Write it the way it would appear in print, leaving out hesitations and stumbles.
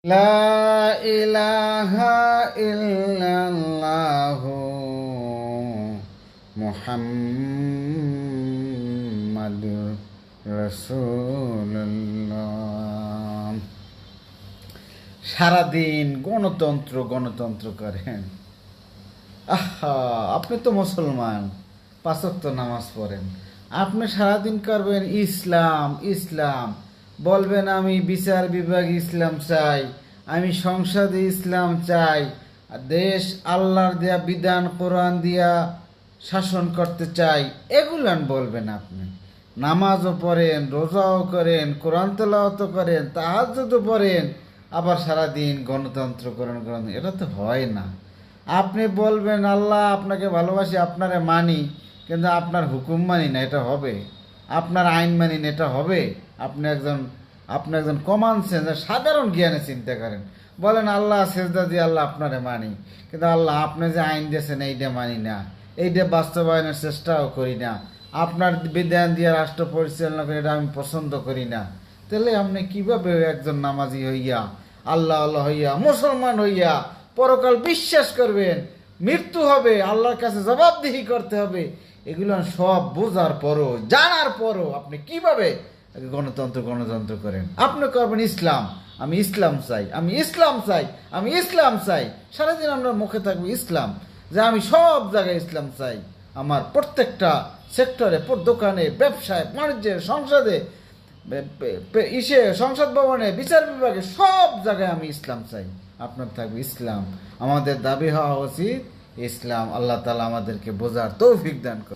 লা ইলাহা ইল্লাল্লাহু মুহাম্মাদুর রাসূলুল্লাহ। সারাদিন গণতন্ত্র গণতন্ত্র করেন। আহা, আপনি তো মুসলমান, পাঁচ ওয়াক্ত নামাজ পড়েন। আপনি সারাদিন করবেন ইসলাম ইসলাম, বলবেন আমি বিচার বিভাগ ইসলাম চাই, আমি সংসদে ইসলাম চাই, দেশ আল্লাহর দেয়া বিধান কোরআন দিয়া শাসন করতে চাই, এগুলান বলবেন আপনি। নামাজও পড়েন, রোজাও করেন, কোরআন তেলাওয়াত করেন, তাহাজ্জুদও পড়েন, আবার সারাদিন গণতন্ত্র করেন। এটা তো হয় না। আপনি বলবেন আল্লাহ আপনাকে ভালোবাসি, আপনারে মানি, কিন্তু আপনার হুকুম মানি না, এটা হবে? আপনার আইন মানি না, এটা হবে? আপনি একজন কমন সেন্স সাধারণ জ্ঞানে চিন্তা করেন। বলেন আল্লাহ সেজদা দিয়ে আল্লাহ আপনারে মানি, কিন্তু আল্লাহ আপনি যে আইন দিয়েছেন এইটা মানি না, এইটা বাস্তবায়নের চেষ্টাও করি না, আপনার বিধান দিয়ে রাষ্ট্র পরিচালনা করে এটা আমি পছন্দ করি না। তাহলে আপনি কিভাবে একজন নামাজি হইয়া, আল্লাহ আল্লাহ হইয়া, মুসলমান হইয়া পরকাল বিশ্বাস করবেন, মৃত্যু হবে, আল্লাহর কাছে জবাবদিহি করতে হবে, এগুলো সব বোঝার পরও, জানার পরও আপনি কিভাবে গণতন্ত্র গণতন্ত্র করেন? আপনি করবেন ইসলাম, আমি ইসলাম চাই, আমি ইসলাম চাই, আমি ইসলাম চাই। সারাদিন আমরা মুখে থাকবে ইসলাম, যে আমি সব জায়গায় ইসলাম চাই, আমার প্রত্যেকটা সেক্টরে, দোকানে, ব্যবসায়, বাণিজ্যে, সংসদে, সংসদ ভবনে, বিচার বিভাগে, সব জায়গায় আমি ইসলাম চাই। আপনার থাকবে ইসলাম। আমাদের দাবি হওয়া উচিত ইসলাম। আল্লাহ তাআলা আমাদেরকে বোঝার তৌফিক দান করে।